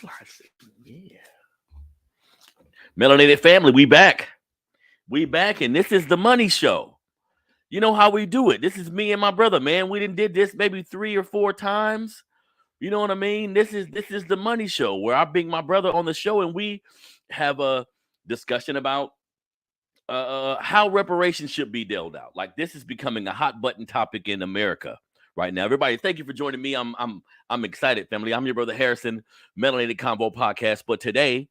Lodgson. Yeah. Melanated family, we back. We back, and this is the money show. You know how we do it. This is me and my brother, man. We done did this maybe 3 or 4 times. You know what I mean? This is the money show where I bring my brother on the show and we have a discussion about how reparations should be dealt out. Like, this is becoming a hot button topic in America right now. Everybody, thank you for joining me. I'm excited, family. I'm your brother Harrison, Melanated Convo Podcast. But today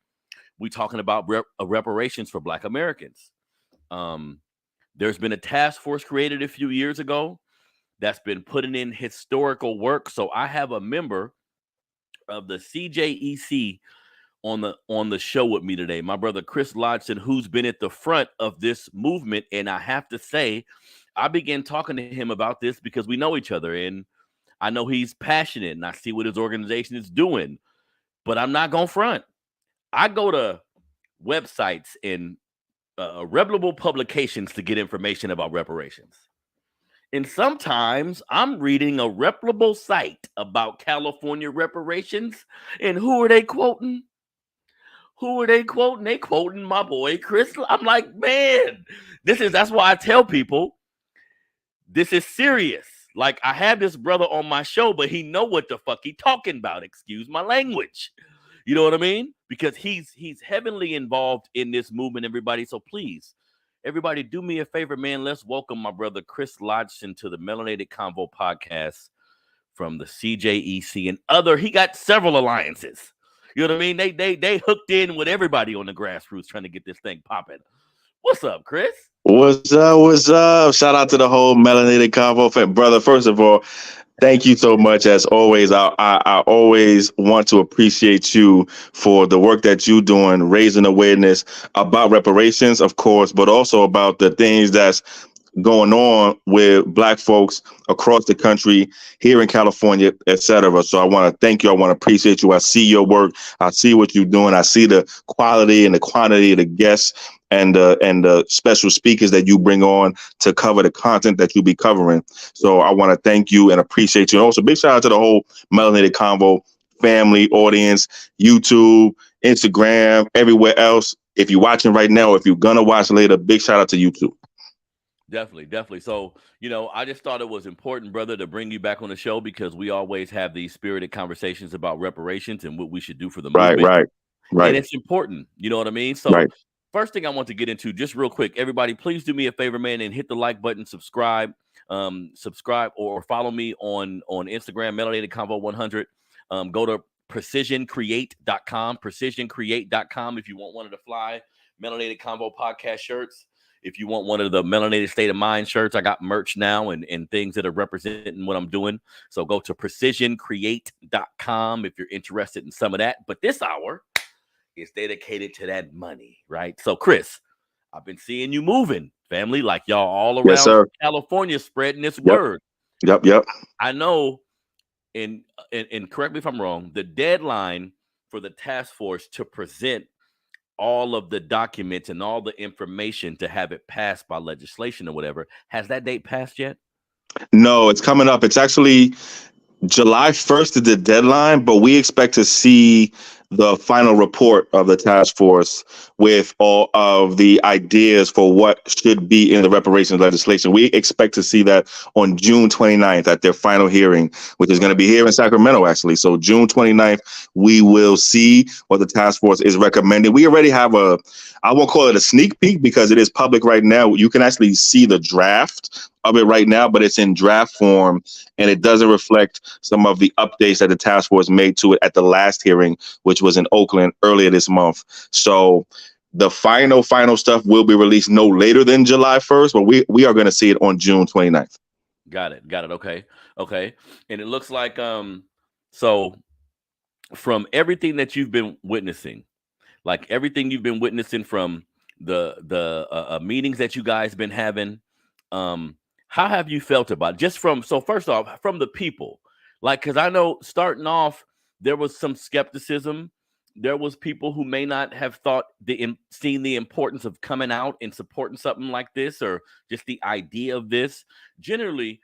we're talking about reparations for Black Americans. There's been a task force created a few years ago that's been putting in historical work. So I have a member of the CJEC on the show with me today, my brother Chris Lodgson, who's been at the front of this movement. And I have to say, I began talking to him about this because we know each other, and I know he's passionate, and I see what his organization is doing. But I'm not gonna front. I go to websites and reputable publications to get information about reparations. And sometimes I'm reading a reputable site about California reparations, and who are they quoting? Who are they quoting? They quoting my boy Chris. I'm like, man, that's why I tell people this is serious. Like, I have this brother on my show, but he know what the fuck he talking about. Excuse my language. You know what I mean? Because he's heavily involved in this movement, everybody. So please, everybody, do me a favor, man. Let's welcome my brother Chris Lodgson to the Melanated Convo Podcast from the CJEC and other. He got several alliances. You know what I mean? They hooked in with everybody on the grassroots trying to get this thing popping. What's up, Chris? What's up? What's up? Shout out to the whole Melanated Convo family. Brother, first of all, thank you so much. As always, I always want to appreciate you for the work that you're doing, raising awareness about reparations, of course, but also about the things that's going on with Black folks across the country, here in California, etc. So I want to thank you. I want to appreciate you. I see your work. I see what you're doing. I see the quality and the quantity of the guests and the special speakers that you bring on to cover the content that you be covering. So I want to thank you and appreciate you. And also, big shout out to the whole Melanated Convo family, audience, YouTube, Instagram, everywhere else. If you're watching right now, or if you're gonna watch later, big shout out to YouTube. Definitely. So, I just thought it was important, brother, to bring you back on the show because we always have these spirited conversations about reparations and what we should do for the movement. Right. And it's important. You know what I mean? So right. First thing I want to get into, just real quick, everybody, please do me a favor, man, and hit the like button, subscribe or follow me on Instagram, Melanated Convo 100. Go to precisioncreate.com, precisioncreate.com if you want one of the fly Melanated Convo podcast shirts. If you want one of the Melanated State of Mind shirts, I got merch now and things that are representing what I'm doing. So go to precisioncreate.com if you're interested in some of that. But this hour is dedicated to that money, right? So, Chris, I've been seeing you moving, family, like y'all all around California spreading this word. Yep. I know, and correct me if I'm wrong, the deadline for the task force to present all of the documents and all the information to have it passed by legislation or whatever, has that date passed yet? No, it's coming up. It's actually July 1st is the deadline, but we expect to see the final report of the task force with all of the ideas for what should be in the reparations legislation. We expect to see that on June 29th at their final hearing, which is going to be here in Sacramento, actually. So June 29th, we will see what the task force is recommending. We already have I won't call it a sneak peek because it is public right now. You can actually see the draft of it right now, but it's in draft form and it doesn't reflect some of the updates that the task force made to it at the last hearing, which was in Oakland earlier this month. So the final stuff will be released no later than July 1st, but we are going to see it on June 29th. Got it. Okay. And it looks like, so from everything that you've been witnessing, like everything you've been witnessing from the meetings that you guys been having, how have you felt about it? First off, from the people, like, because I know starting off, there was some skepticism. There was people who may not have seen the importance of coming out and supporting something like this, or just the idea of this. Generally,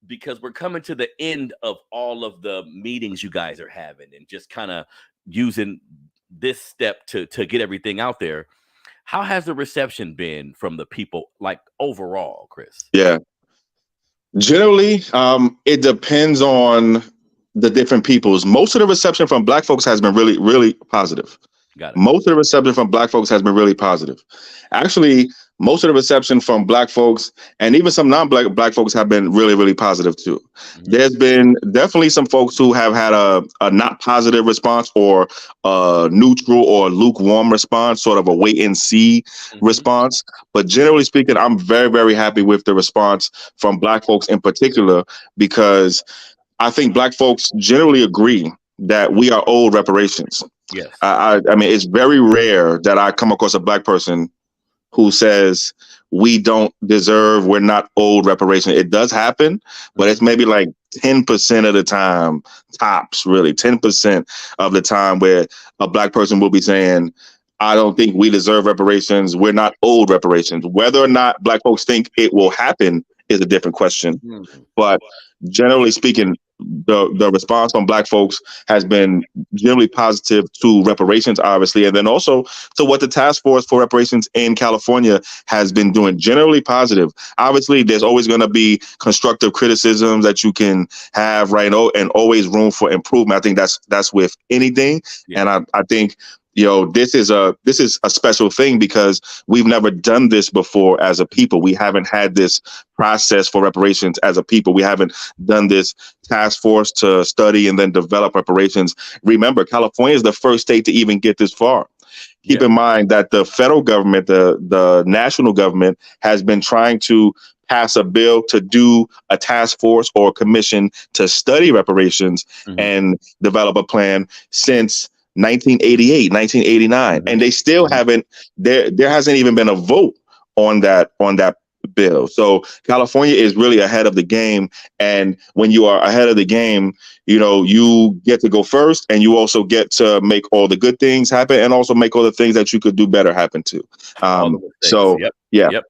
because we're coming to the end of all of the meetings you guys are having, and just kind of using this step to get everything out there. How has the reception been from the people, like overall, Chris? Yeah. Generally, it depends on the different peoples. Most of the reception from Black folks has been really, really positive. Got it. Most of the reception from Black folks has been really positive. Actually, most of the reception from Black folks and even some non-Black folks have been really, really positive too. There's been definitely some folks who have had a not positive response or a neutral or lukewarm response, sort of a wait and see response. But generally speaking, I'm very, very happy with the response from Black folks in particular, because I think Black folks generally agree that we are owed reparations. Yes. I mean, it's very rare that I come across a Black person who says we don't deserve, we're not owed reparations. It does happen, but it's maybe like 10% of the time, tops, really 10% of the time, where a Black person will be saying, I don't think we deserve reparations. We're not owed reparations. Whether or not Black folks think it will happen is a different question. But generally speaking, the response from Black folks has been generally positive to reparations, obviously, and then also to what the task force for reparations in California has been doing. Generally positive. Obviously, there's always going to be constructive criticisms that you can have, right? And always room for improvement. I think that's with anything, and I think, you know, this is a special thing because we've never done this before as a people. We haven't had this process for reparations as a people. We haven't done this task force to study and then develop reparations. Remember, California is the first state to even get this far. Keep in mind that the federal government, the national government, has been trying to pass a bill to do a task force or commission to study reparations and develop a plan since 1988, 1989, and they still haven't. There hasn't even been a vote on that bill. So California is really ahead of the game, and when you are ahead of the game, you know, you get to go first, and you also get to make all the good things happen, and also make all the things that you could do better happen too. So yep.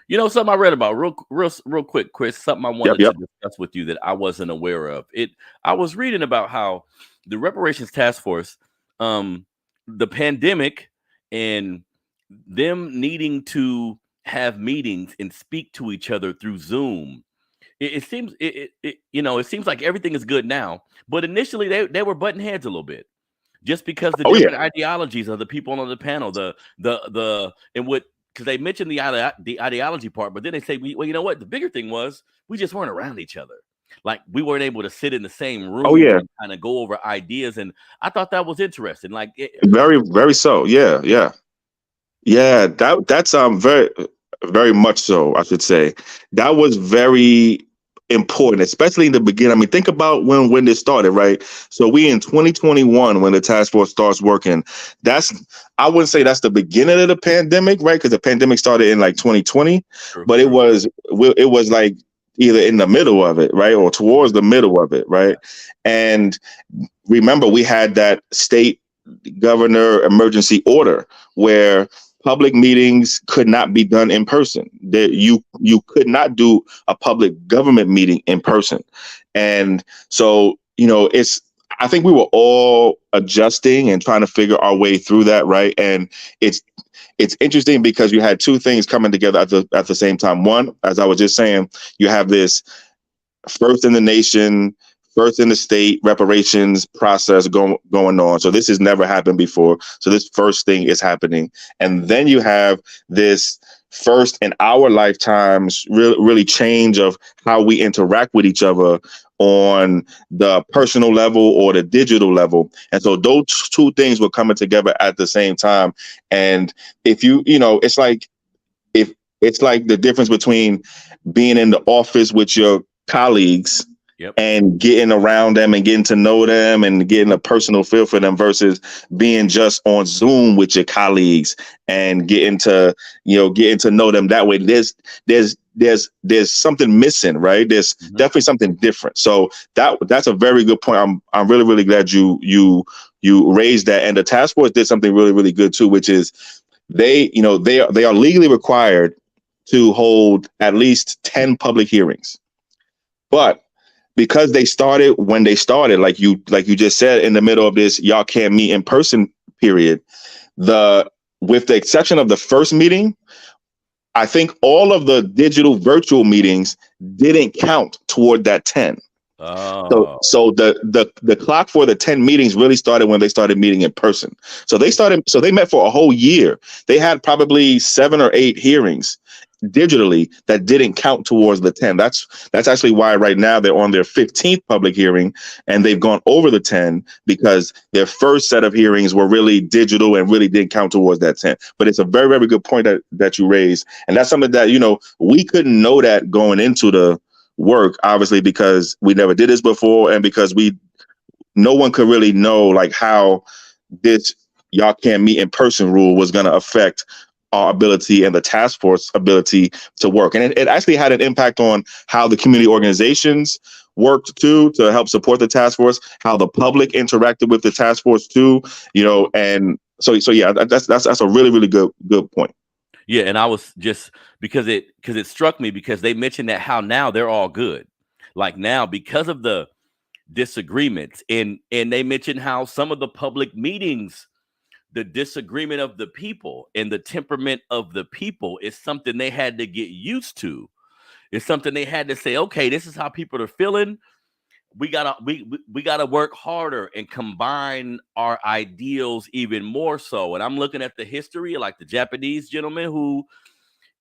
You know, something I read about real quick, Chris, something I wanted to discuss with you that I wasn't aware of. I was reading about how the Reparations Task Force, the pandemic and them needing to have meetings and speak to each other through Zoom. It seems it seems like everything is good now, but initially they were butting heads a little bit, just because the different ideologies of the people on the panel, because they mentioned the ideology part, but then they say, well, you know what? The bigger thing was we just weren't around each other. Like, we weren't able to sit in the same room and kind of go over ideas. And I thought that was interesting. Like, very, very so. Yeah. That's very, very much so, I should say. That was very important, especially in the beginning. I mean, think about when this started, right? So we in 2021, when the task force starts working, I wouldn't say that's the beginning of the pandemic, right? Because the pandemic started in like 2020, but it was like either in the middle of it, right? Or towards the middle of it, right? And remember, we had that state governor emergency order where public meetings could not be done in person. That you could not do a public government meeting in person. And so, you know, I think we were all adjusting and trying to figure our way through that, right? And it's interesting because you had two things coming together at the same time. One, as I was just saying, you have this first in the nation, first in the state reparations process going on. So this has never happened before. So this first thing is happening. And then you have this first in our lifetimes really change of how we interact with each other on the personal level or the digital level. And so those two things were coming together at the same time. And if it's like the difference between being in the office with your colleagues and getting around them and getting to know them and getting a personal feel for them versus being just on Zoom with your colleagues and getting to know them that way. There's something missing, right? There's definitely something different. So that's a very good point. I'm really, really glad you raised that. And the task force did something really, really good too, which is they are legally required to hold at least 10 public hearings. But because they started when they started, like you just said, in the middle of this y'all can't meet in person period. With the exception of the first meeting, I think all of the digital virtual meetings didn't count toward that 10. Oh. So the clock for the 10 meetings really started when they started meeting in person. So they met for a whole year. They had probably 7 or 8 hearings digitally that didn't count towards the 10. That's actually why right now they're on their 15th public hearing, and they've gone over the 10 because their first set of hearings were really digital and really did count towards that 10. But it's a very, very good point that you raised. And that's something that, we couldn't know that going into the work, obviously, because we never did this before, and because no one could really know like how this y'all can't meet in person rule was going to affect our ability and the task force ability to work. And it actually had an impact on how the community organizations worked too, to help support the task force, how the public interacted with the task force too, and so yeah, that's a really, really good point. Yeah, and I was just because it struck me because they mentioned that how now they're all good. Like now, because of the disagreements, and they mentioned how some of the public meetings, the disagreement of the people and the temperament of the people is something they had to get used to. It's something they had to say, okay, this is how people are feeling. We gotta work harder and combine our ideals even more so. And I'm looking at the history, like the Japanese gentleman who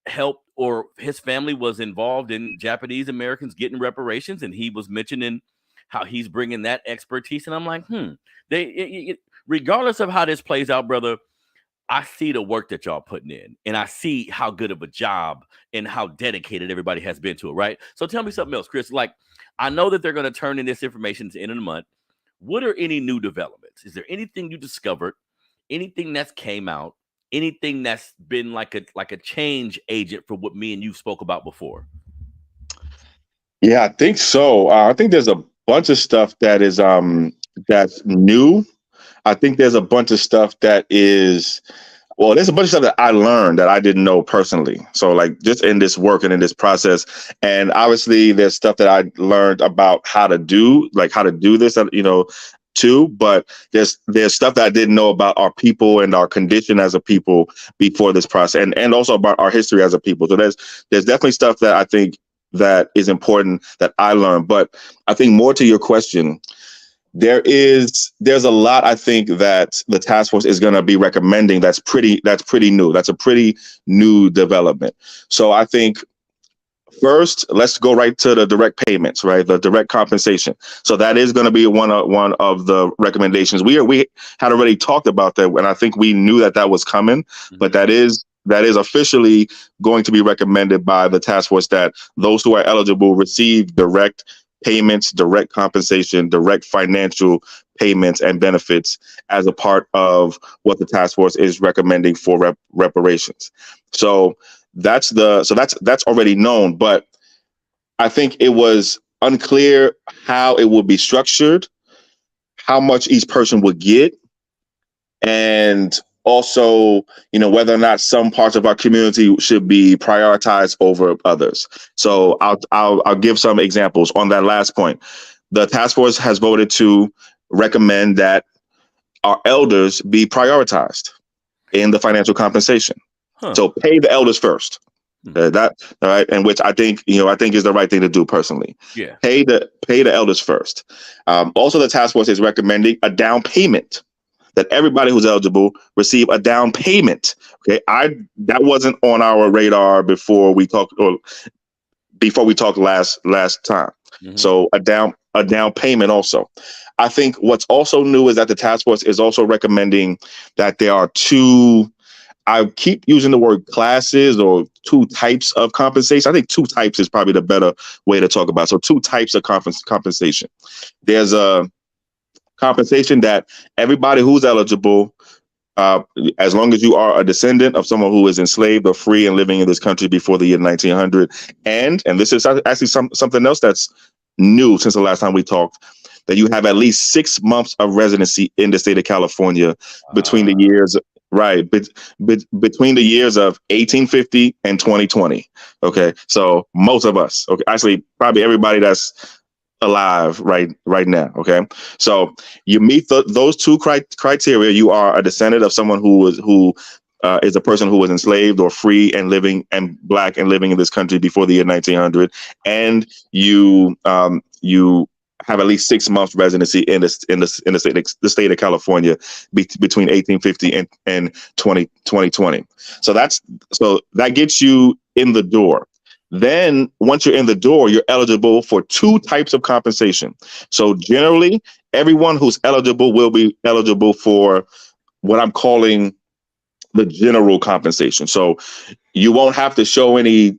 helped, or his family was involved in Japanese Americans getting reparations, and he was mentioning how he's bringing that expertise. And I'm like, regardless of how this plays out, brother, I see the work that y'all putting in, and I see how good of a job and how dedicated everybody has been to it, right? So tell me something else, Chris. Like, I know that they're going to turn in this information to the end of the month. What are any new developments? Is there anything you discovered, anything that's came out, anything that's been like a change agent for what me and you spoke about before? Yeah, I think so. I think there's a bunch of stuff that is that's new. I think there's a bunch of stuff that is, well, there's a bunch of stuff that I learned that I didn't know personally. So like just in this work and in this process, and obviously there's stuff that I learned about how to do this, too. But there's stuff that I didn't know about our people and our condition as a people before this process, and also about our history as a people. So there's definitely stuff that I think that is important that I learned. But I think more to your question, there's a lot I think that the task force is going to be recommending that's pretty new. That's a pretty new development. So I think first, let's go right to the direct payments, right? The direct compensation. So that is going to be one of the recommendations. We had already talked about that, and I think we knew that was coming, but that is officially going to be recommended by the task force, that those who are eligible receive direct payments, direct compensation, direct financial payments and benefits as a part of what the task force is recommending for reparations. So that's already known, but I think it was unclear how it would be structured, how much each person would get, and also, whether or not some parts of our community should be prioritized over others. So I'll give some examples on that last point. The task force has voted to recommend that our elders be prioritized in the financial compensation. So pay the elders first. That all right, and which I think is the right thing to do personally. Yeah, pay the elders first. Also, the task force is recommending a down payment, that everybody who's eligible receive a down payment. Okay, that wasn't on our radar before we talked last time. Mm-hmm. So a down payment also. I think what's also new is that the task force is also recommending that there are two, I keep using the word classes, or two types of compensation. I think two types is probably the better way to talk about it. So two types of compensation. There's a compensation that everybody who's eligible, as long as you are a descendant of someone who is enslaved or free and living in this country before the year 1900, and this is actually something else that's new since the last time we talked, that you have at least 6 months of residency in the state of California between the years, right, between the years of 1850 and 2020. Okay, so most of us, okay, actually probably everybody that's alive right now. Okay, so you meet those two criteria. You are a descendant of someone who is a person who was enslaved or free and living and black and living in this country before the year 1900, and you have at least 6 months residency in the state of California between 1850 and 2020. So that gets you in the door. Then once you're in the door, you're eligible for two types of compensation. So generally, everyone who's eligible will be eligible for what I'm calling the general compensation. So you won't have to show any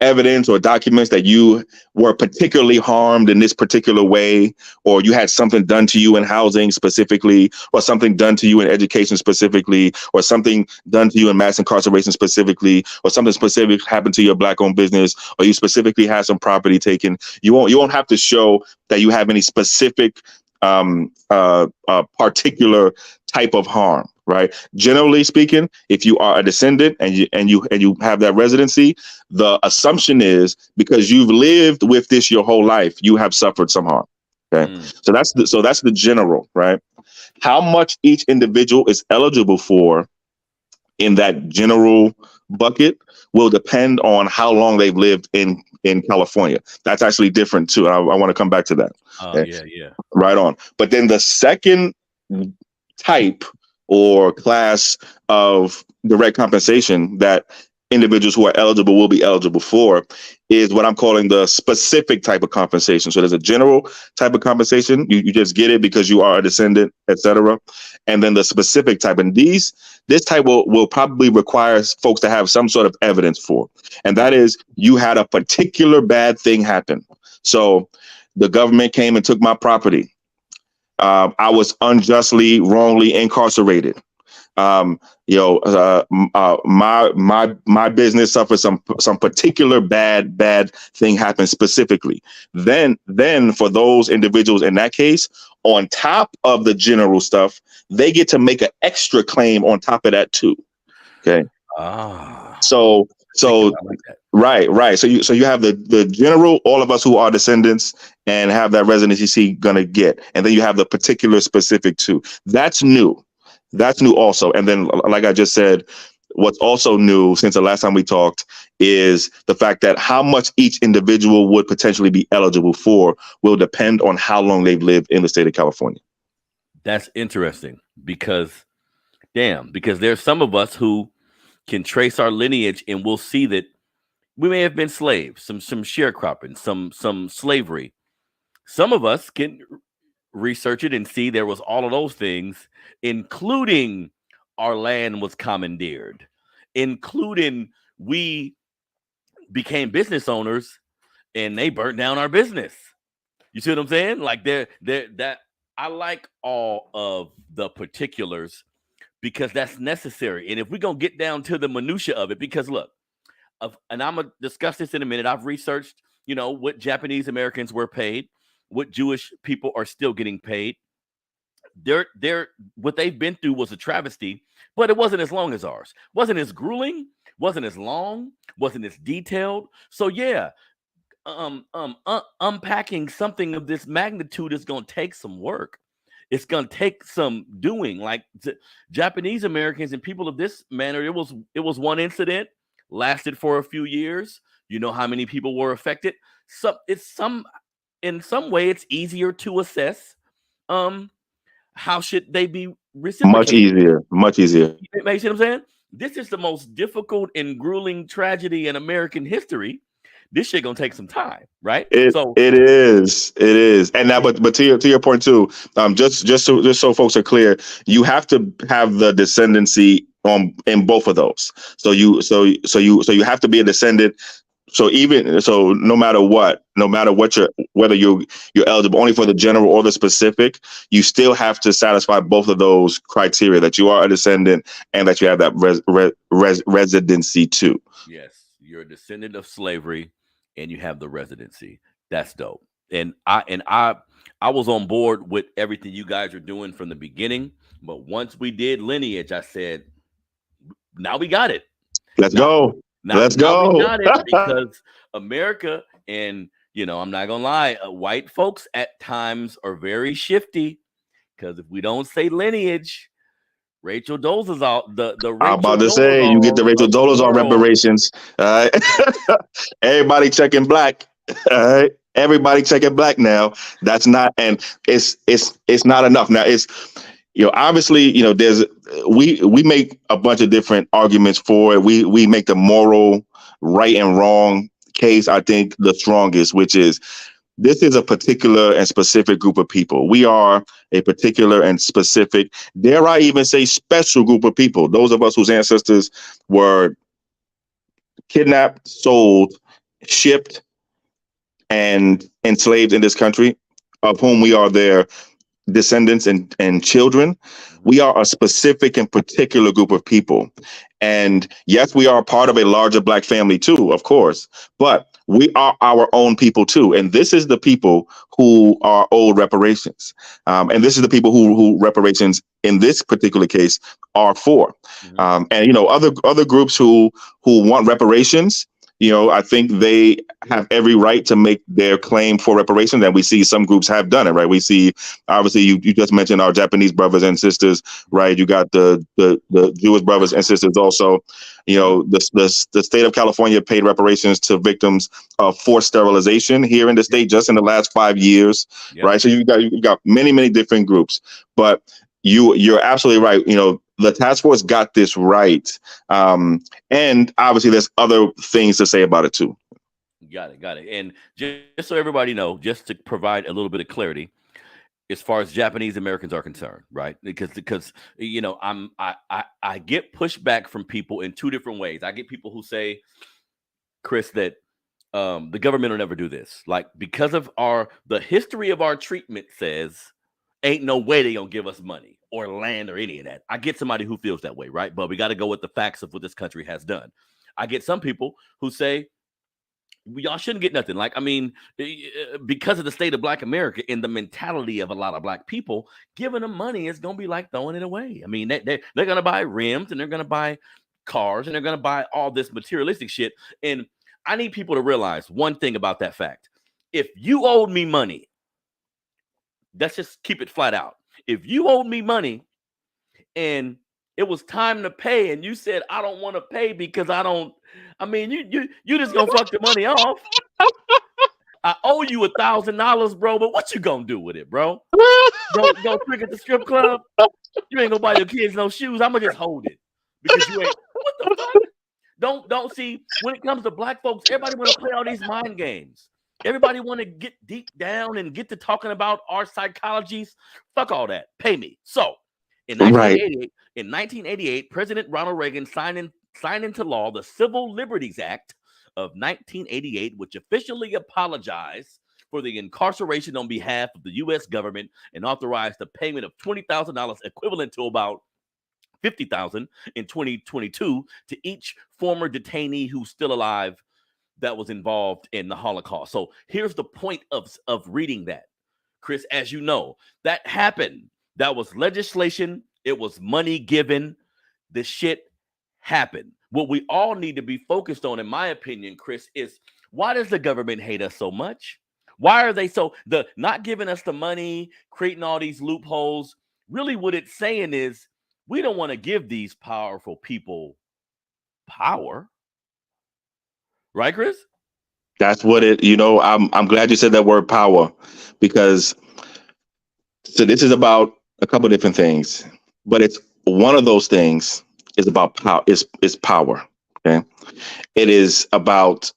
evidence or documents that you were particularly harmed in this particular way, or you had something done to you in housing specifically, or something done to you in education specifically, or something done to you in mass incarceration specifically, or something specific happened to your black-owned business, or you specifically had some property taken. You won't have to show that you have any specific particular type of harm. Right. Generally speaking, if you are a descendant and you have that residency, the assumption is because you've lived with this your whole life, you have suffered some harm. Okay. So that's the general, right? How much each individual is eligible for in that general bucket will depend on how long they've lived in California. That's actually different too. I want to come back to that. Okay? Yeah. Right on. But then the second type or class of direct compensation that individuals who are eligible will be eligible for is what I'm calling the specific type of compensation. So there's a general type of compensation. You just get it because you are a descendant, etc. And then the specific type. And this type will probably require folks to have some sort of evidence for. And that is you had a particular bad thing happen. So the government came and took my property. I was unjustly, wrongly incarcerated. My business suffered some particular bad thing happened specifically. Then for those individuals in that case, on top of the general stuff, they get to make an extra claim on top of that too. Okay. So like right. So you have the general, all of us who are descendants and have that residency gonna get, and then you have the particular specific too. That's new. That's new also. And then, like I just said, what's also new since the last time we talked is the fact that how much each individual would potentially be eligible for will depend on how long they've lived in the state of California. That's interesting because there's some of us who can trace our lineage and we'll see that we may have been slaves, some sharecropping, some slavery. Some of us can research it and see there was all of those things, including our land was commandeered, including we became business owners and they burnt down our business. You see what I'm saying? Like that I like all of the particulars because that's necessary. And if we're going to get down to the minutia of it, because look, and I'm going to discuss this in a minute. I've researched, what Japanese Americans were paid, what Jewish people are still getting paid. They're what they've been through was a travesty, but it wasn't as long as ours. Wasn't as grueling, wasn't as long, wasn't as detailed. So yeah, unpacking something of this magnitude is going to take some work. It's going to take some doing. Like Japanese Americans and people of this manner, it was one incident, lasted for a few years. You know how many people were affected? In some way, it's easier to assess. How should they be reciprocated? Much easier. You see what I'm saying? This is the most difficult and grueling tragedy in American history. This shit gonna take some time, right? It is. And now, but to your point too, just so folks are clear, you have to have the descendancy in both of those. So you have to be a descendant. So no matter whether you're eligible only for the general or the specific, you still have to satisfy both of those criteria, that you are a descendant and that you have that residency too. Yes, you're a descendant of slavery and you have the residency. That's dope. And I was on board with everything you guys are doing from the beginning. But once we did lineage, I said, now we got it. Let's go. Now we got it because America and I'm not gonna lie, white folks at times are very shifty, because if we don't say lineage, Rachel Dolezal, the I'm Rachel about to say, you get the Dolezal Rachel of the Dollars on world. reparations. All right. Everybody checking black. All right. Everybody checking black now. That's not, and it's not enough. Now it's, obviously, there's, we make a bunch of different arguments for it. We make the moral right and wrong case, I think, the strongest, which is, this is a particular and specific group of people. We are a particular and specific, dare I even say, special group of people. Those of us whose ancestors were kidnapped, sold, shipped, and enslaved in this country, of whom we are their descendants and children. We are a specific and particular group of people. And yes, we are part of a larger black family too, of course, but we are our own people too. And this is the people who are owed reparations. And this is the people who reparations in this particular case are for. And, other groups who want reparations, I think they have every right to make their claim for reparations. And we see some groups have done it, right? We see, obviously, you just mentioned our Japanese brothers and sisters, right? You got the Jewish brothers and sisters also. The state of California paid reparations to victims of forced sterilization here in the state just in the last 5 years, right? So you got many, many different groups. But you're absolutely right. The task force got this right. And obviously there's other things to say about it too. Got it. And just so everybody know, just to provide a little bit of clarity, as far as Japanese Americans are concerned, right? Because I get pushback from people in two different ways. I get people who say, Chris, that the government will never do this. Like, because of the history of our treatment says, ain't no way they gonna give us money or land or any of that. I get somebody who feels that way, right? But we got to go with the facts of what this country has done. I get some people who say, y'all shouldn't get nothing. Like, I mean, because of the state of Black America and the mentality of a lot of Black people, giving them money is going to be like throwing it away. I mean, they're going to buy rims and they're going to buy cars and they're going to buy all this materialistic shit. And I need people to realize one thing about that fact. If you owed me money, let's just keep it flat out. If you owed me money and it was time to pay and you said, I don't want to pay because you just gonna fuck the money off. I owe you $1,000, bro, but what you gonna do with it, bro? Go trick at the strip club? You ain't gonna buy your kids no shoes. I'm gonna just hold it because you ain't. What the fuck? Don't see, when it comes to Black folks, everybody want to play all these mind games. Everybody want to get deep down and get to talking about our psychologies. Fuck all that. Pay me. So in 1988, President Ronald Reagan signed into law the Civil Liberties Act of 1988, which officially apologized for the incarceration on behalf of the U.S. government and authorized the payment of $20,000, equivalent to about $50,000 in 2022, to each former detainee who's still alive that was involved in the Holocaust. So here's the point of reading that, Chris. As you know, that happened. That was legislation. It was money given. The shit happened. What we all need to be focused on, in my opinion, Chris, is why does the government hate us so much? Why are they not giving us the money, creating all these loopholes? Really, what it's saying is we don't want to give these powerful people power. Right, Chris? That's what I'm glad you said that word power, because this is about a couple of different things, but it's one of those things is about power. Is power. Okay. It is about,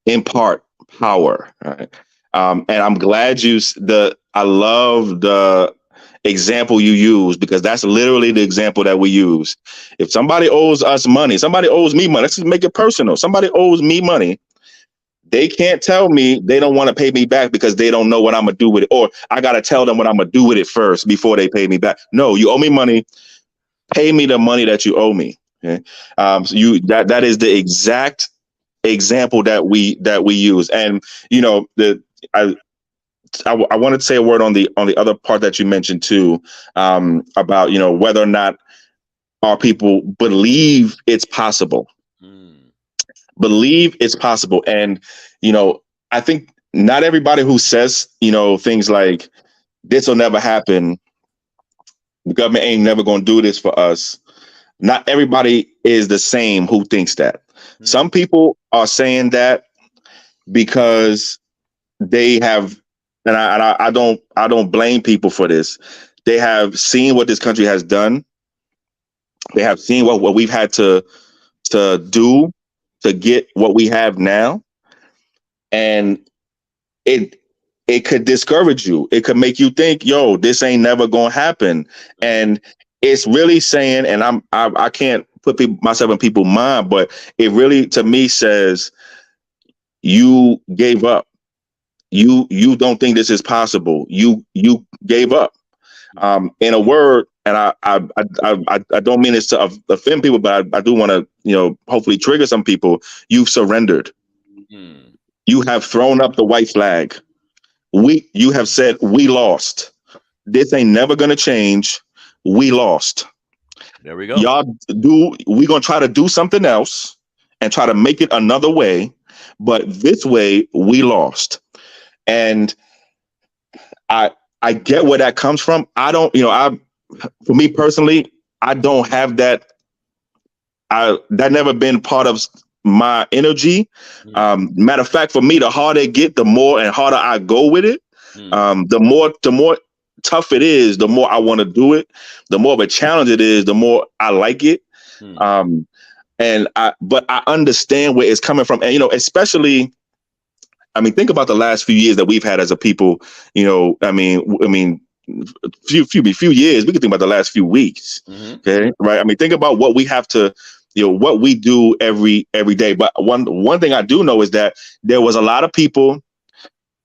in part, power. Right? And I'm glad I love the example you use, because that's literally the example that we use. If somebody owes us money, somebody owes me money, let's just make it personal. Somebody owes me money. They can't tell me they don't want to pay me back because they don't know what I'm going to do with it. Or I got to tell them what I'm going to do with it first before they pay me back. No, you owe me money. Pay me the money that you owe me. Okay? So that is the exact example that we use. And, I wanted to say a word on the other part that you mentioned too, about, whether or not our people believe it's possible. Believe it's possible. And, I think not everybody who says, things like this will never happen, the government ain't never going to do this for us. Not everybody is the same who thinks that. Some people are saying that because they have, and I don't blame people for this. They have seen what this country has done. They have seen what we've had to do to get what we have now, and it could discourage you. It could make you think, yo, this ain't never gonna happen. And it's really saying, and I can't put myself in people's mind, but it really to me says you gave up. You don't think this is possible. You gave up. In a word, and I don't mean this to offend people, but I do want to hopefully trigger some people. You've surrendered. You have thrown up the white flag. You have said we lost. This ain't never gonna change. We lost. There we go. We're gonna try to do something else and try to make it another way, but this way we lost. And I get where that comes from. I don't, for me personally, I don't have that. That never been part of my energy. Matter of fact, for me, the harder it get, the more and harder I go with it. The more tough it is, the more I want to do it. The more of a challenge it is, the more I like it. But I understand where it's coming from, and especially. I mean, think about the last few years that we've had as a people. Few years. We can think about the last few weeks. Okay, right? I mean, think about what we have to, what we do every day. But one thing I do know is that there was a lot of people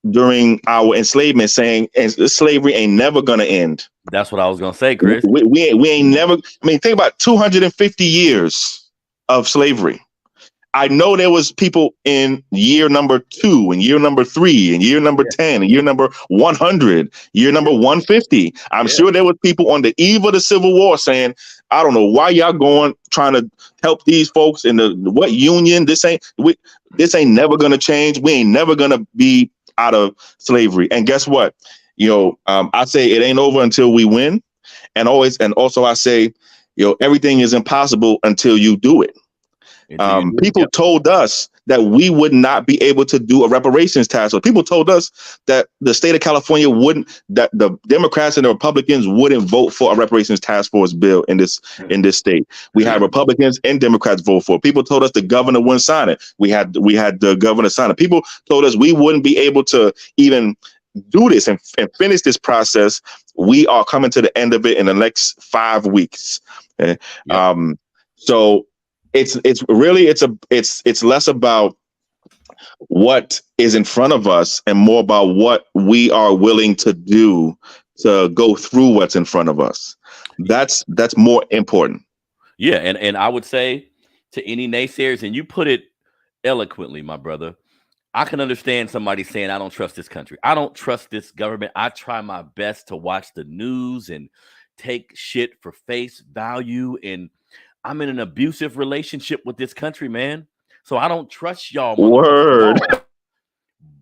during our enslavement saying, slavery ain't never gonna end. That's what I was gonna say, Chris. We ain't never. I mean, think about 250 years of slavery. I know there was people in year number 2 and year number 3 and year number 10 and year number 100, year number 150. I'm sure there was people on the eve of the Civil War saying, I don't know why y'all trying to help these folks in what union. This ain't never going to change. We ain't never going to be out of slavery. And guess what? I say it ain't over until we win. And also I say, everything is impossible until you do it. People told us that we would not be able to do a reparations task force. People told us that the state of California that the Democrats and the Republicans wouldn't vote for a reparations task force bill in this state. We had Republicans and Democrats vote for it. People told us the governor wouldn't sign it. We had the governor sign it. People told us we wouldn't be able to even do this and finish this process. We are coming to the end of it in the next 5 weeks. So it's really less about what is in front of us and more about what we are willing to do to go through what's in front of us. That's more important. Yeah, and I would say to any naysayers, and you put it eloquently, my brother, I can understand somebody saying, I don't trust this country. I don't trust this government. I try my best to watch the news and take shit for face value, and I'm in an abusive relationship with this country, man. So I don't trust y'all. Word.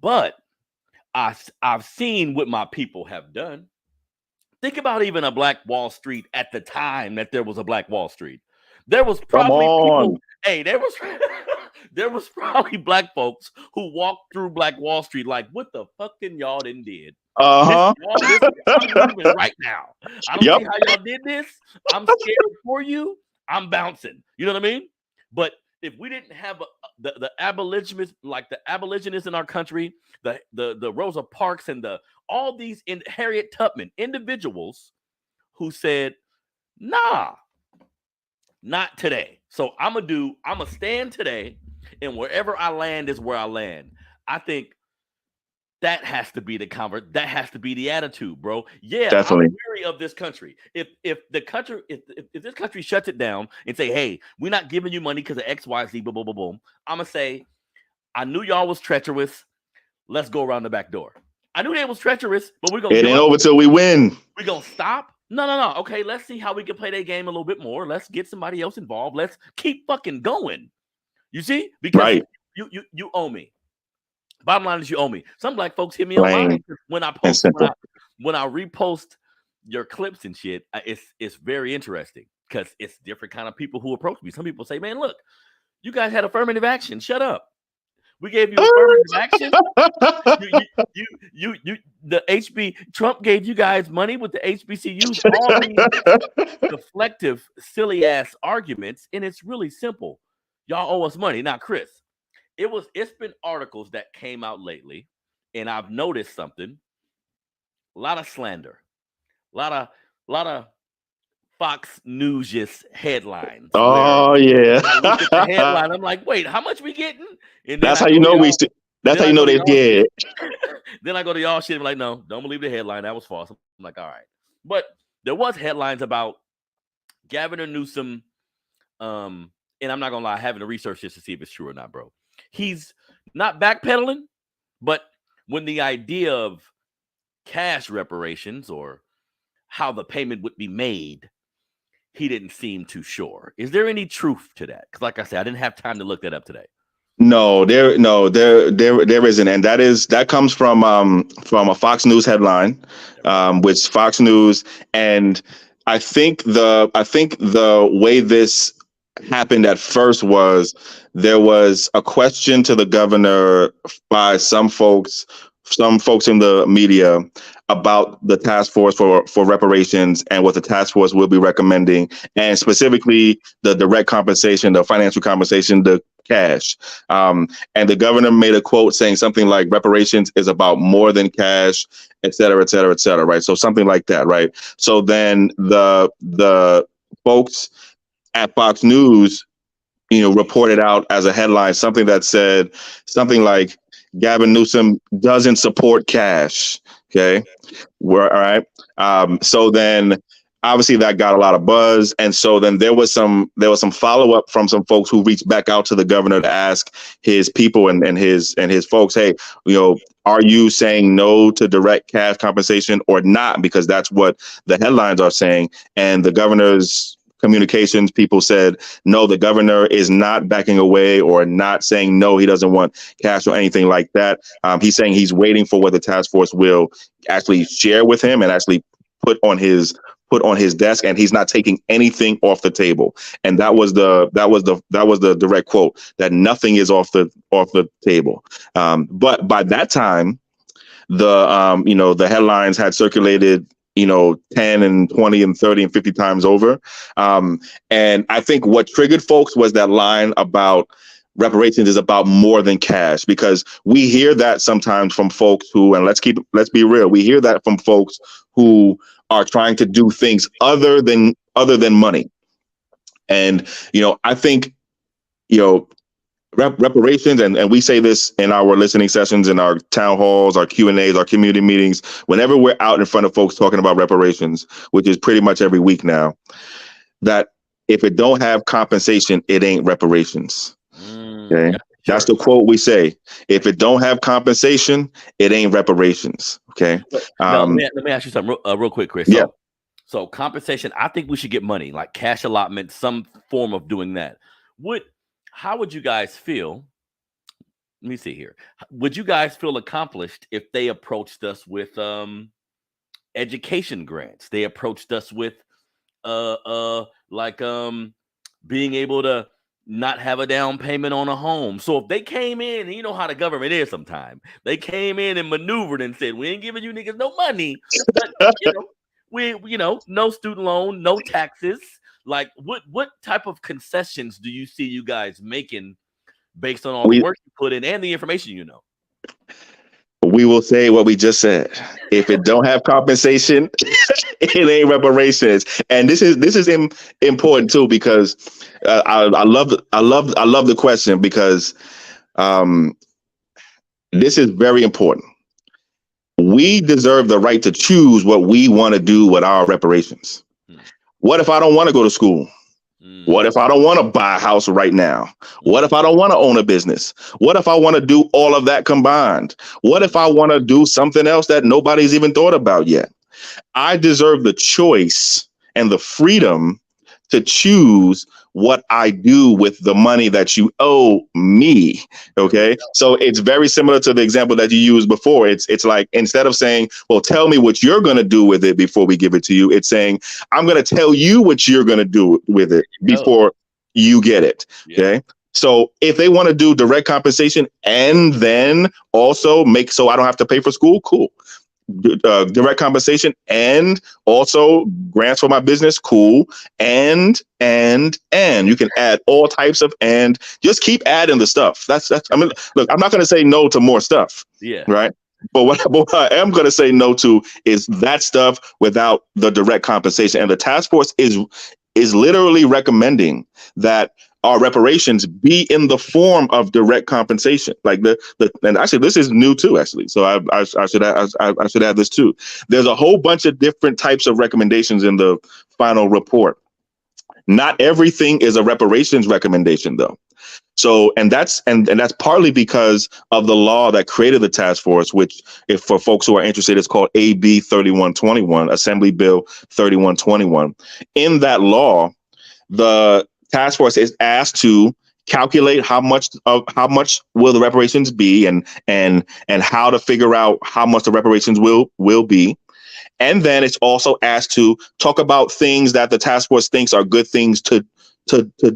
But I've seen what my people have done. Think about even a Black Wall Street at the time that there was a Black Wall Street. There was probably people. Hey, there was probably Black folks who walked through Black Wall Street like, what the fucking y'all done did? I'm moving right now. I don't see how y'all did this. I'm scared for you. I'm bouncing. You know what I mean? But if we didn't have the abolitionists, like the abolitionists in our country, the Rosa Parks and all these Harriet Tubman individuals who said, nah, not today. So I'm gonna stand today, and wherever I land is where I land. I think that has to be that has to be the attitude, bro. Yeah, definitely. I'm weary of this country. If this country shuts it down and say, hey, we're not giving you money because of XYZ, boom, boom, boom, boom, I'm gonna say, I knew y'all was treacherous. Let's go around the back door. I knew they was treacherous, but we're gonna. It ain't over till we win. We're gonna stop. No. Okay, let's see how we can play that game a little bit more. Let's get somebody else involved. Let's keep fucking going. You see? Because you owe me. Bottom line is you owe me. Some black folks hit me Plain online when I and post simple. when I repost your clips and shit. It's very interesting because it's different kind of people who approach me. Some people say, "Man, look, you guys had affirmative action. Shut up. We gave you affirmative action. The Trump gave you guys money with the HBCUs. All these deflective, silly ass arguments, and it's really simple. Y'all owe us money." Now, Chris, it's been articles that came out lately, and I've noticed something. A lot of slander, a lot of Fox News just headlines. Oh yeah. I look at the headline, I'm like, wait, how much we getting? And then That's how you know that's how you know they did. Then I go to y'all shit and be like, no, don't believe the headline. That was false. I'm like, all right. But there was headlines about Gavin Newsom, and I'm not gonna lie, having to research this to see if it's true or not, bro. He's not backpedaling, but when the idea of cash reparations or how the payment would be made, he didn't seem too sure. Is there any truth to that? Because like I said, I didn't have time to look that up today. No, there isn't, and that comes from a Fox News headline, which Fox News, and I think the way this happened at first was there was a question to the governor by some folks in the media about the task force for reparations and what the task force will be recommending, and specifically the direct compensation, the financial compensation, the cash. And the governor made a quote saying something like reparations is about more than cash, et cetera, et cetera, et cetera. Right. So something like that. Right. So then the folks at Fox News, reported out as a headline something that said something like Gavin Newsom doesn't support cash. Okay. All right. So then obviously that got a lot of buzz. And so then there was some follow up from some folks who reached back out to the governor to ask his people and his folks, hey, are you saying no to direct cash compensation or not? Because that's what the headlines are saying. And the governor's communications people said, no, the governor is not backing away or not saying no, he doesn't want cash or anything like that. He's saying he's waiting for what the task force will actually share with him and actually put on his desk, and he's not taking anything off the table. And that was the direct quote, that nothing is off the table. But by that time, the headlines had circulated 10 and 20 and 30 and 50 times over. And I think what triggered folks was that line about reparations is about more than cash, because we hear that sometimes from folks who, and let's be real, we hear that from folks who are trying to do things other than money. And, I think, reparations, and we say this in our listening sessions, in our town halls, our Q&As, our community meetings, whenever we're out in front of folks talking about reparations, which is pretty much every week now, that if it don't have compensation, it ain't reparations. Okay. Sure. That's the quote we say. If it don't have compensation, it ain't reparations. Okay. Let me ask you something real quick, Chris. Yeah. So compensation, I think we should get money, like cash allotment, some form of doing that. How would you guys feel? Let me see here. Would you guys feel accomplished if they approached us with education grants? They approached us with being able to not have a down payment on a home. So if they came in, and you know how the government is sometimes, they came in and maneuvered and said, we ain't giving you niggas no money. But, no student loan, no taxes. Like, what type of concessions do you see you guys making based on all the work you put in and the information you know? We will say what we just said. If it don't have compensation, it ain't reparations. And this is important too, because I love the question, because this is very important. We deserve the right to choose what we want to do with our reparations. What if I don't want to go to school? What if I don't want to buy a house right now? What if I don't want to own a business? What if I want to do all of that combined? What if I want to do something else that nobody's even thought about yet? I deserve the choice and the freedom to choose what I do with the money that you owe me. Okay. So it's very similar to the example that you used before. It's like, instead of saying, well, tell me what you're going to do with it before we give it to you, it's saying, I'm going to tell you what you're going to do with it before you get it. Okay. So if they want to do direct compensation and then also make so I don't have to pay for school, cool. Direct compensation and also grants for my business, cool. And you can add all types of, and just keep adding the stuff. That's I mean, look, I'm not going to say no to more stuff. Yeah. Right. But what I am going to say no to is that stuff without the direct compensation. And the task force is literally recommending that our reparations be in the form of direct compensation. Like and actually this is new too, actually. So I should add this too. There's a whole bunch of different types of recommendations in the final report. Not everything is a reparations recommendation though. So, and that's partly because of the law that created the task force, which, if for folks who are interested, is called AB 3121, Assembly Bill 3121. In that law, the task force is asked to calculate how much will the reparations be, and how to figure out how much the reparations will be. And then it's also asked to talk about things that the task force thinks are good things to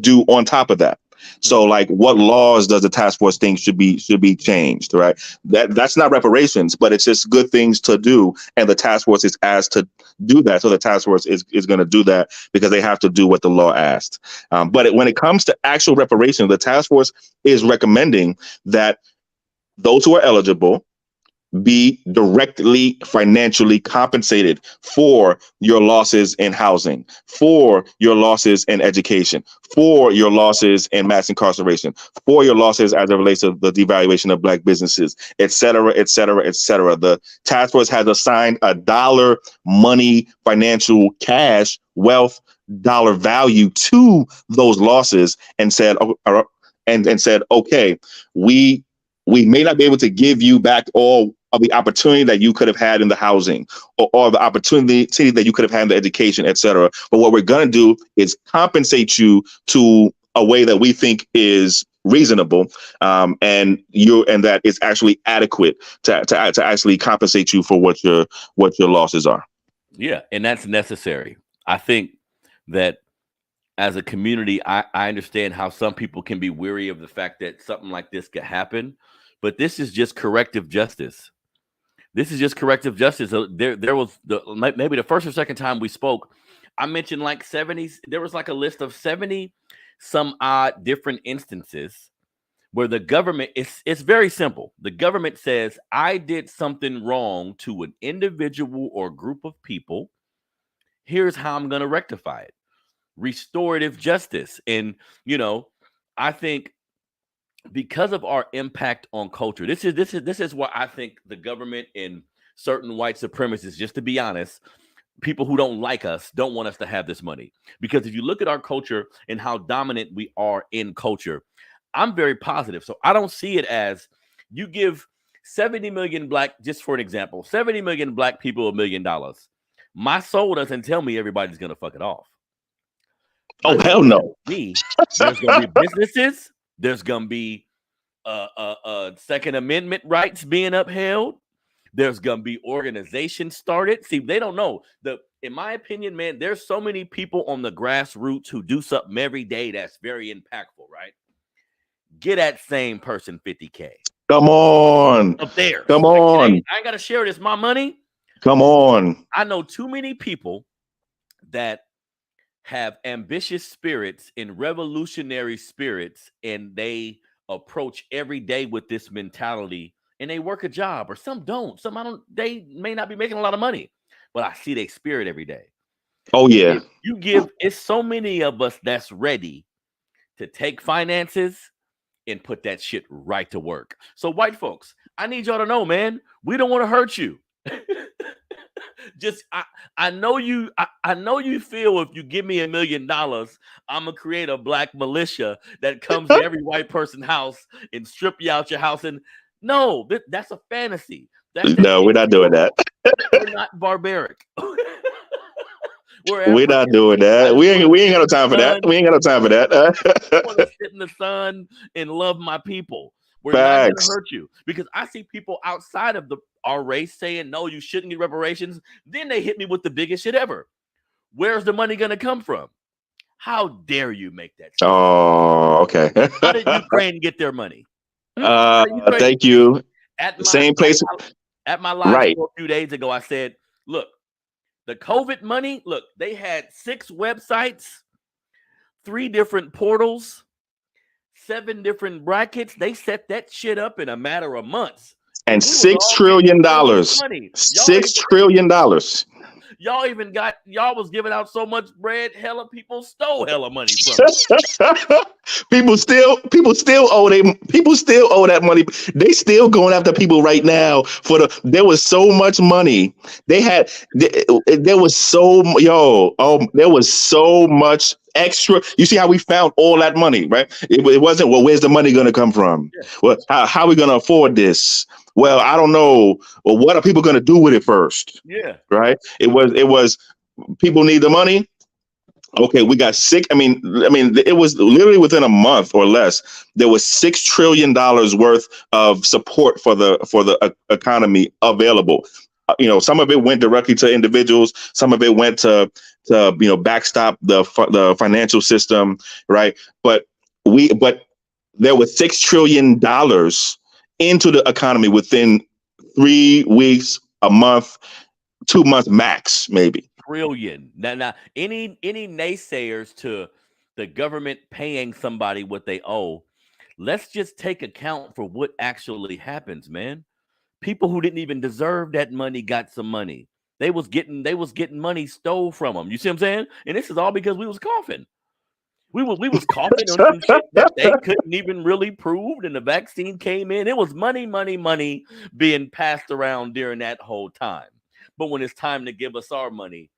do on top of that. So, like, what laws does the task force think should be changed, right? That's not reparations, but it's just good things to do, and the task force is asked to do that. So the task force is going to do that because they have to do what the law asked. But when it comes to actual reparations, the task force is recommending that those who are eligible be directly financially compensated for your losses in housing, for your losses in education, for your losses in mass incarceration, for your losses as it relates to the devaluation of Black businesses, et cetera, et cetera, et cetera. The task force has assigned a dollar, money, financial, cash, wealth, dollar value to those losses, and said, okay, we may not be able to give you back all of the opportunity that you could have had in the housing, or the opportunity that you could have had in the education, et cetera. But what we're going to do is compensate you to a way that we think is reasonable, and that is actually adequate to actually compensate you for what your losses are. Yeah, and that's necessary. I think that as a community, I understand how some people can be weary of the fact that something like this could happen, but this is just corrective justice. This is just corrective justice. There was maybe the first or second time we spoke, I mentioned like 70. There was like a list of 70 some odd different instances where the government, it's very simple. The government says, I did something wrong to an individual or group of people. Here's how I'm going to rectify it. Restorative justice. And, I think because of our impact on culture, this is why I think the government and certain white supremacists, just to be honest, people who don't like us don't want us to have this money. Because if you look at our culture and how dominant we are in culture, I'm very positive. So I don't see it as you give 70 million Black, just for an example, 70 million Black people $1 million. My soul doesn't tell me everybody's going to fuck it off. Oh, hell no. There's going to be businesses. There's going to be Second Amendment rights being upheld. There's going to be organizations started. See, they don't know. In my opinion, man, there's so many people on the grassroots who do something every day that's very impactful, right? Get that same person $50K. Come on. Up there. Come on. I ain't got to share this. My money. Come on. I know too many people that have ambitious spirits and revolutionary spirits, and they approach every day with this mentality, and they work a job, or some don't. They may not be making a lot of money, but I see their spirit every day. Oh, yeah. It's so many of us that's ready to take finances and put that shit right to work. So white folks, I need y'all to know, man, we don't want to hurt you. Just I know you feel if you give me $1 million, I'm gonna create a Black militia that comes to every white person's house and strip you out your house. And no, that's a fantasy. No, we're not doing that. We're not barbaric. Where We're not Africans, doing I that. just We want ain't to got no time for that. sun. We ain't got no time for I want to that. sit in the sun and love my people. We're not going to Facts. hurt you because I see people outside of our race saying, no, you shouldn't get reparations. Then they hit me with the biggest shit ever. Where's the money going to come from? How dare you make that statement? Oh, okay. How did Ukraine get their money? How did Ukraine? Thank you. At Same place. my live Right. show a few days ago, I said, look, the COVID money, look, they had 6 websites, 3 different portals, 7 different brackets. They set that shit up in a matter of months. And We was $6 all getting trillion. so much money. $6 trillion. Y'all was giving out so much bread, hella people stole hella money from it. People still owe that money. They still going after people right now there was so much money. There was so much extra. You see how we found all that money, right? It wasn't, well, where's the money going to come from? Yeah. Well, how are we going to afford this? Well, I don't know. Well, what are people going to do with it first? Yeah. Right. It was people need the money. Okay, we got six. I mean, it was literally within a month or less. There was $6 trillion worth of support for the economy available. Some of it went directly to individuals. Some of it went to backstop the financial system, right? But there was $6 trillion into the economy within 3 weeks, a month, 2 months max, maybe. Trillion. Now, any naysayers to the government paying somebody what they owe, let's just take account for what actually happens, man. People who didn't even deserve that money got some money. They was getting money stole from them. You see what I'm saying? And this is all because we was coughing. We was coughing on some shit that they couldn't even really prove, and the vaccine came in. It was money being passed around during that whole time. But when it's time to give us our money,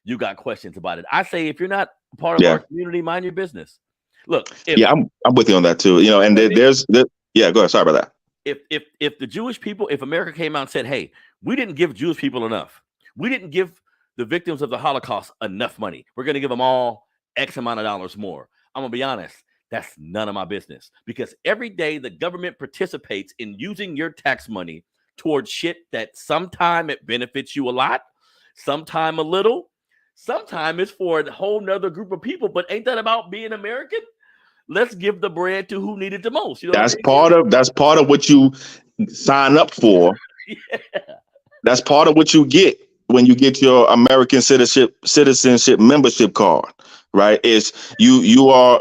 you got questions about it. I say, if you're not part of our community, mind your business. Look, I'm with you on that too. And go ahead. Sorry about that. If the Jewish people, if America came out and said, hey, we didn't give Jewish people enough, we didn't give the victims of the Holocaust enough money, we're going to give them all X amount of dollars more. I'm going to be honest, that's none of my business, because every day the government participates in using your tax money towards shit that sometime it benefits you a lot, sometime a little, sometime it's for a whole nother group of people. But ain't that about being American? Let's give the bread to who need it the most. That's part of what you sign up for. Yeah. That's part of what you get when you get your American citizenship membership card, right? Is you are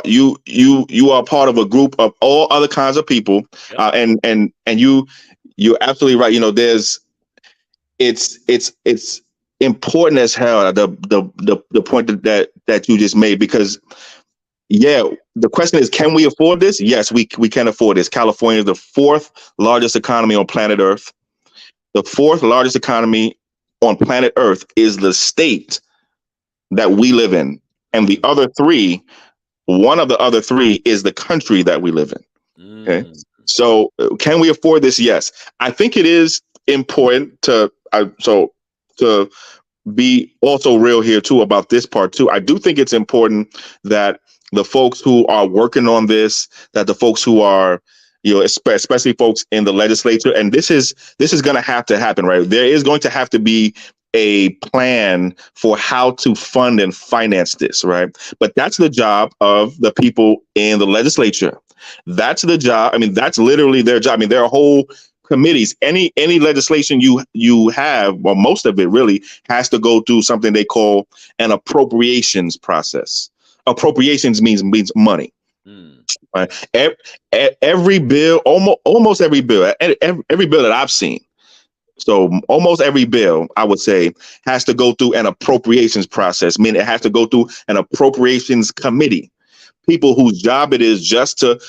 part of a group of all other kinds of people, and you're absolutely right. It's important as hell, the point that you just made, because the question is, can we afford this? Yes, we can afford this. California is the 4th largest economy on planet Earth. The 4th largest economy on planet Earth is the state that we live in. And one of the other 3 is the country that we live in. Okay. So can we afford this? Yes. I think it is important to be also real here too about this part too. I do think it's important that the folks who are working on this, that the folks who are, especially folks in the legislature, and this is going to have to happen, right? There is going to have to be a plan for how to fund and finance this, right? But that's the job of the people in the legislature. That's the job. I mean, that's literally their job. I mean, there are whole committees. Any legislation you have, well, most of it really has to go through something they call an appropriations process. Appropriations means money. Right? Every bill, almost every bill, every bill that I've seen. So almost every bill, I would say, has to go through an appropriations process. Meaning it has to go through an appropriations committee. People whose job it is just to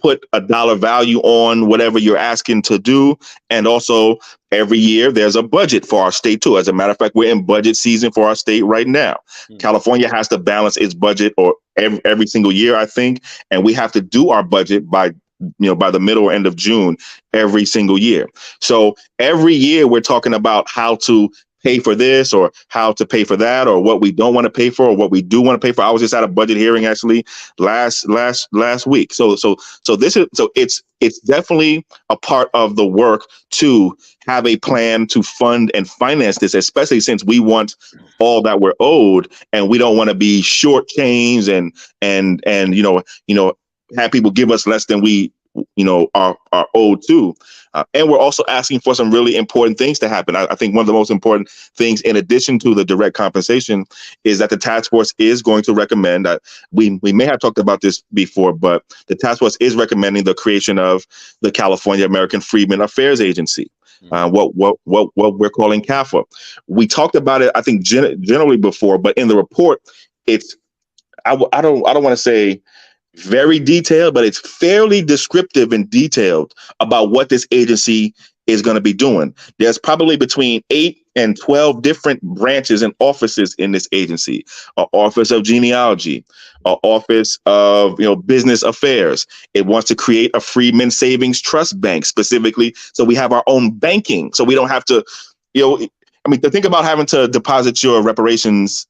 put a dollar value on whatever you're asking to do. And also every year there's a budget for our state too. As a matter of fact, we're in budget season for our state right now. California has to balance its budget every single year, I think. And we have to do our budget by the middle or end of June every single year. So every year we're talking about how to pay for this or how to pay for that or what we don't want to pay for or what we do want to pay for. I was just at a budget hearing actually last week. So it's definitely a part of the work to have a plan to fund and finance this, especially since we want all that we're owed and we don't want to be shortchanged and have people give us less than we are owed to. And we're also asking for some really important things to happen. I think one of the most important things, in addition to the direct compensation, is that the task force is going to recommend that we may have talked about this before, but the task force is recommending the creation of the California American Freedmen Affairs Agency, what we're calling CAFA. We talked about it, I think, generally before, but in the report, it's I don't want to say very detailed, but it's fairly descriptive and detailed about what this agency is going to be doing. There's probably between 8 and 12 different branches and offices in this agency. An office of genealogy, an office of business affairs. It wants to create a Freedmen Savings Trust Bank specifically, so we have our own banking, so we don't have to, to think about having to deposit your reparations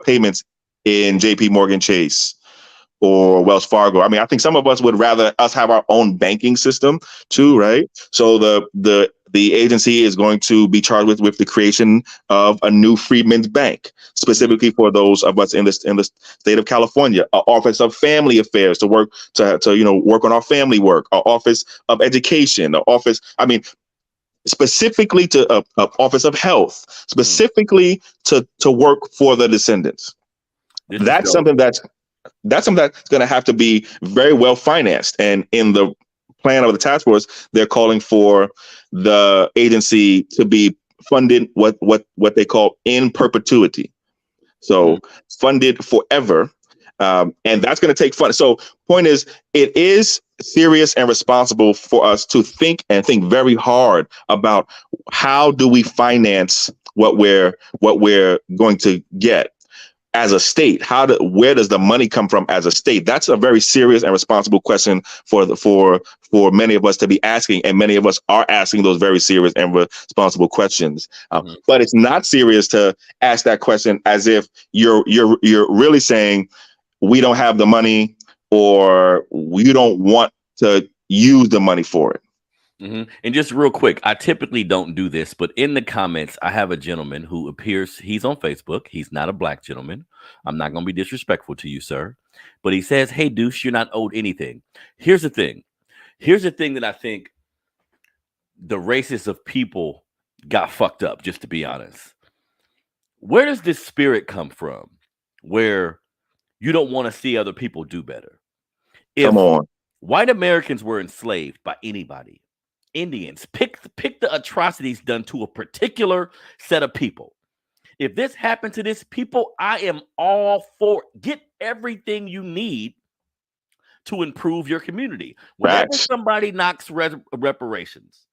payments in JP Morgan Chase or Wells Fargo. I mean, I think some of us would rather us have our own banking system too, right? So the agency is going to be charged with the creation of a new Freedmen's Bank, specifically for those of us in the state of California. An Office of Family Affairs to work work on our family work. An Office of Education. An office. I mean, specifically to a Office of Health, specifically to work for the descendants. That's something that's going to have to be very well financed. And in the plan of the task force, they're calling for the agency to be funded what they call in perpetuity. So funded forever. And that's going to take fun. So point is, it is serious and responsible for us to think very hard about how do we finance what we're going to get as a state. Where does the money come from as a state? That's a very serious and responsible question for many of us to be asking, and many of us are asking those very serious and responsible questions. But it's not serious to ask that question as if you're really saying we don't have the money or you don't want to use the money for it. And just real quick, I typically don't do this, but in the comments, I have a gentleman who appears, he's on Facebook. He's not a black gentleman. I'm not going to be disrespectful to you, sir. But he says, hey, Deuce, you're not owed anything. Here's the thing. Here's the thing that I think the races of people got fucked up, just to be honest. Where does this spirit come from where you don't want to see other people do better? Come on. White Americans were enslaved by anybody, Indians, pick the atrocities done to a particular set of people. If this happened to this people, I am all for get everything you need to improve your community. Whenever somebody knocks reparations,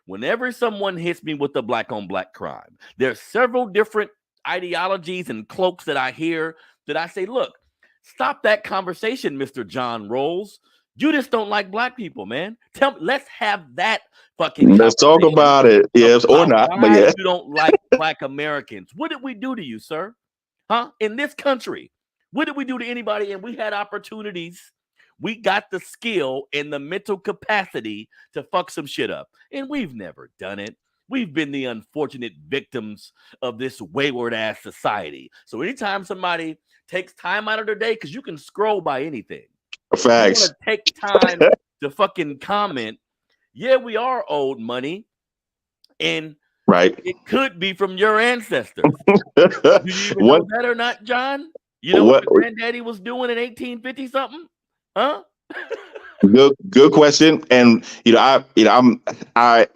whenever someone hits me with the black on black crime, there's several different ideologies and cloaks that I hear that I say, look, stop that conversation, Mr. John Rolls. You just don't like black people, man. Let's have that fucking Let's talk about it. Yes, or not. Why but yeah. You don't like black Americans. What did we do to you, sir? Huh? In this country, what did we do to anybody? And we had opportunities. We got the skill and the mental capacity to fuck some shit up. And we've never done it. We've been the unfortunate victims of this wayward ass society. So anytime somebody takes time out of their day, because you can scroll by anything. Facts. You take time to fucking comment. Yeah, we are owed money, and it could be from your ancestors. Do you even know that or not, John? You know what your granddaddy was doing in 1850 something? Huh? Good question. And I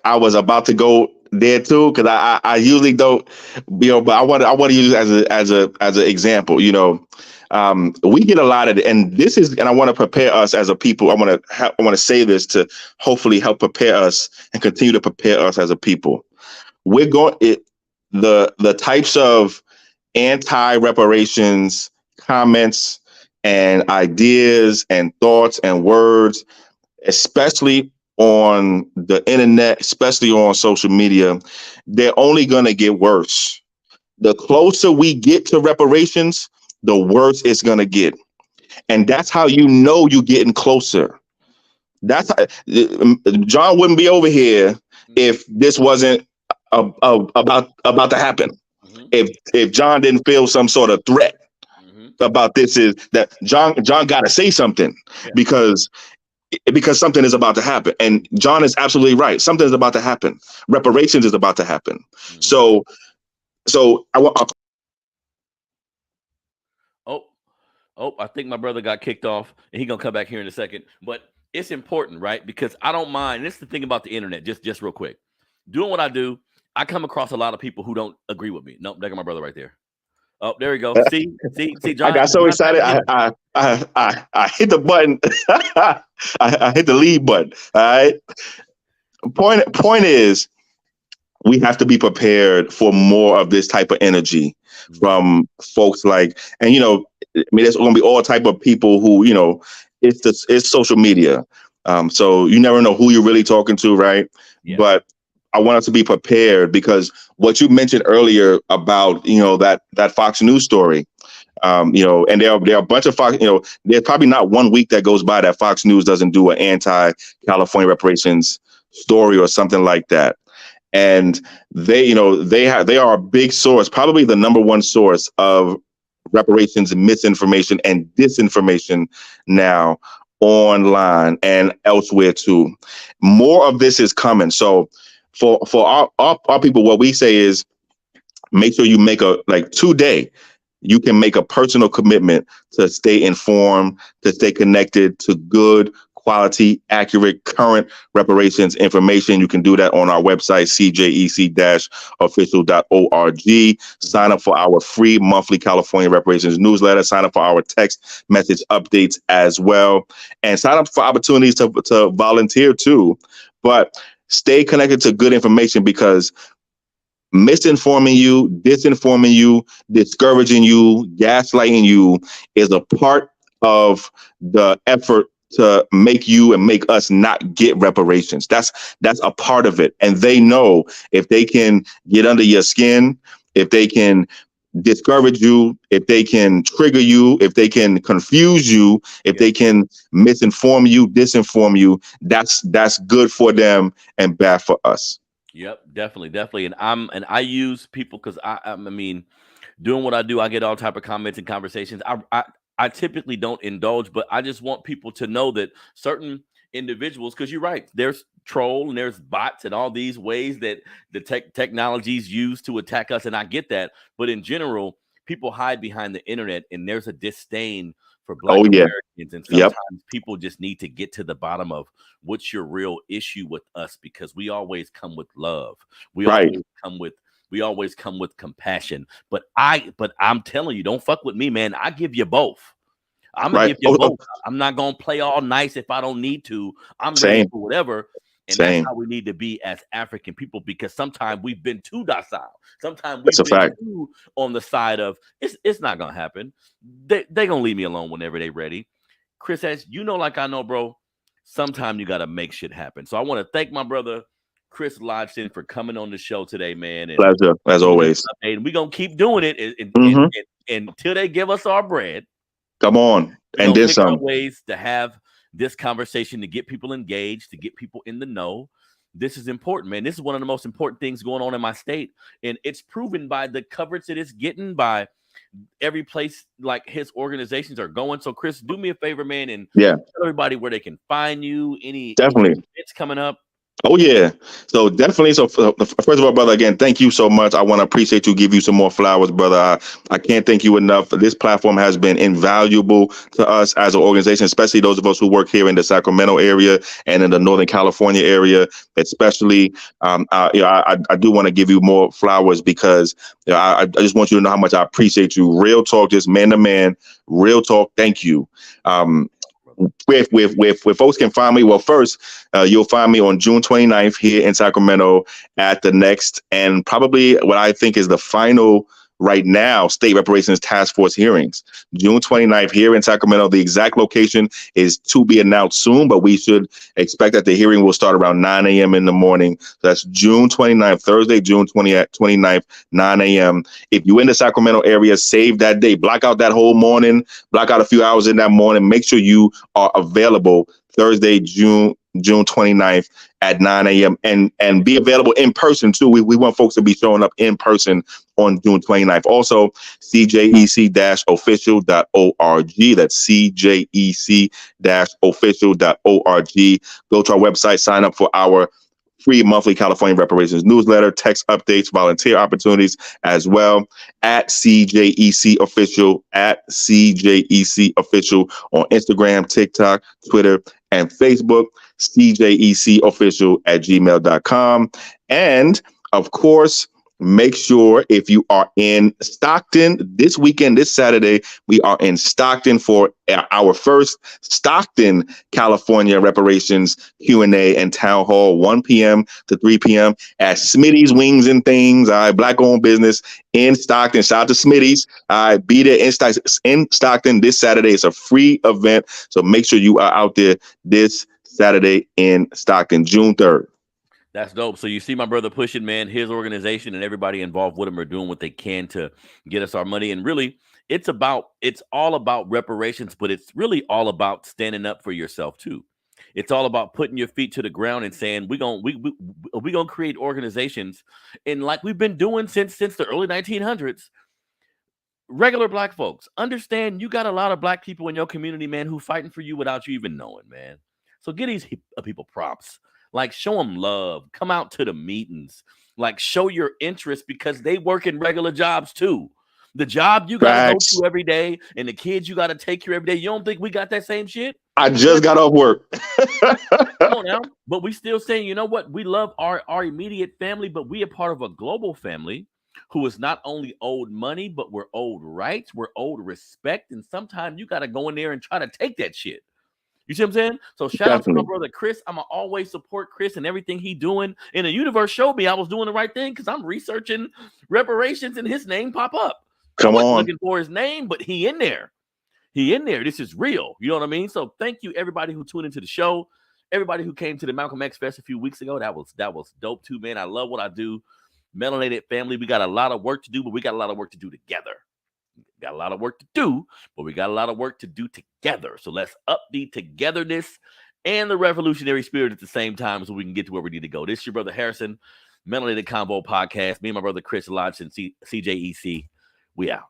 was about to go there too, because I usually don't, but I want to use it as an example. We get a lot of it, and I want to prepare us as a people. I want to say this to hopefully help prepare us and continue to prepare us as a people. We're going the types of anti-reparations comments and ideas and thoughts and words, especially on the internet, especially on social media, they're only going to get worse. The closer we get to reparations, the worse it's going to get. And that's how you know you're getting closer. That's how, John wouldn't be over here if this wasn't about to happen. If John didn't feel some sort of threat about this, is that John got to say something because something is about to happen. And John is absolutely right. Something is about to happen. Reparations is about to happen. So I want. I think my brother got kicked off, and he's gonna come back here in a second. But it's important, right? Because I don't mind. This is the thing about the internet. Just real quick, doing what I do, I come across a lot of people who don't agree with me. Nope, there got my brother right there. Oh, there we go. See, John. I got so excited. I hit the button. I hit the leave button. All right. Point is, we have to be prepared for more of this type of energy from folks like, and there's going to be all type of people who, it's social media. So you never know who you're really talking to, right? Yeah. But I want us to be prepared, because what you mentioned earlier about, that Fox News story, and there are a bunch of Fox, there's probably not 1 week that goes by that Fox News doesn't do an anti-California reparations story or something like that. And they are a big source, probably the number one source of reparations misinformation and disinformation now online and elsewhere too. More of this is coming. So for our people, what we say is, make sure you make today, you can make a personal commitment to stay informed, to stay connected to good, quality, accurate, current reparations information. You can do that on our website, cjec-official.org. Sign up for our free monthly California reparations newsletter. Sign up for our text message updates as well. And sign up for opportunities to volunteer too. But stay connected to good information, because misinforming you, disinforming you, discouraging you, gaslighting you is a part of the effort to make you and make us not get reparations. That's a part of it. And they know if they can get under your skin, if they can discourage you, if they can trigger you, if they can confuse you, if they can misinform you, disinform you, that's good for them and bad for us. Yep, definitely. And I use people, because I mean, doing what I do, I get all type of comments and conversations. I typically don't indulge, but I just want people to know that certain individuals, because you're right, there's troll and there's bots and all these ways that the technologies use to attack us, and I get that. But in general, people hide behind the internet, and there's a disdain for Black Americans, and sometimes people just need to get to the bottom of what's your real issue with us, because we always come with love. We always come with compassion. But I'm telling you, don't fuck with me, man. I give you both. I'm gonna give you both. I'm not gonna play all nice if I don't need to. I'm ready for whatever. And that's how we need to be as African people, because sometimes we've been too docile. Sometimes we've been too on the side of it's not gonna happen. They gonna leave me alone whenever they ready. Chris, as you know, like I know, bro, sometimes you gotta make shit happen. So I want to thank my brother Chris Lodgson for coming on the show today, man. And pleasure, as always. And we're gonna keep doing it until they give us our bread. Come on, and then some ways to have this conversation, to get people engaged, to get people in the know. This is important, man. This is one of the most important things going on in my state, and it's proven by the coverage that it's getting by every place like his organizations are going. So, Chris, do me a favor, man, and tell everybody where they can find you. Any events coming up. Oh, yeah. So definitely. So first of all, brother, again, thank you so much. I want to appreciate you, give you some more flowers, brother. I can't thank you enough. This platform has been invaluable to us as an organization, especially those of us who work here in the Sacramento area and in the Northern California area, especially. I do want to give you more flowers, because I just want you to know how much I appreciate you. Real talk, just man to man, real talk. Thank you. Where folks can find me, well, first, you'll find me on June 29th here in Sacramento at the next, and probably what I think is the final right now state reparations task force hearings. June 29th here in Sacramento. The exact location is to be announced soon, but we should expect that the hearing will start around 9 a.m. in the morning. So that's June 29th, Thursday, June 29th, 9 a.m. If you're in the Sacramento area, save that day. Block out that whole morning. Block out a few hours in that morning. Make sure you are available Thursday, June 29th at 9 a.m. and be available in person too. We want folks to be showing up in person on June 29th. Also, CJEC-official.org. That's CJEC-official.org. Go to our website, sign up for our free monthly California reparations newsletter, text updates, volunteer opportunities as well at CJEC Official, on Instagram, TikTok, Twitter, and Facebook, CJECofficial@gmail.com. And of course, make sure if you are in Stockton this weekend, this Saturday, we are in Stockton for our first Stockton, California reparations Q&A and town hall, 1 p.m. to 3 p.m. at Smitty's Wings and Things, Black-owned business in Stockton. Shout out to Smitty's. Be there in Stockton this Saturday. It's a free event, so make sure you are out there this Saturday in Stockton, June 3rd. That's dope. So you see my brother pushing, man, his organization and everybody involved with him are doing what they can to get us our money. And really, it's all about reparations, but it's really all about standing up for yourself too. It's all about putting your feet to the ground and saying we're gonna create organizations, and like we've been doing since the early 1900s. Regular Black folks, understand you got a lot of Black people in your community, man, who fighting for you without you even knowing, man. So get these people props. Like, show them love. Come out to the meetings. Like, show your interest because they work in regular jobs too. The job you got to go to every day and the kids you got to take care of every day. You don't think we got that same shit? I just got off work. Come on now. But we still saying, you know what? We love our immediate family, but we are part of a global family who is not only owed money, but we're owed rights. We're owed respect. And sometimes you got to go in there and try to take that shit. You see what I'm saying? So shout out to my brother Chris. I'm going to always support Chris and everything he doing. And the universe showed me I was doing the right thing because I'm researching reparations and his name pop up. Come on. I wasn't looking for his name, but he in there. He in there. This is real. You know what I mean? So thank you, everybody who tuned into the show. Everybody who came to the Malcolm X Fest a few weeks ago. That was dope too, man. I love what I do. Melanated family, we got a lot of work to do, but we got a lot of work to do together. Got a lot of work to do, but we got a lot of work to do together. So let's up the togetherness and the revolutionary spirit at the same time so we can get to where we need to go. This is your brother Harrison, Melanated Convo Podcast. Me and my brother Chris Lodgson, CJEC. We out.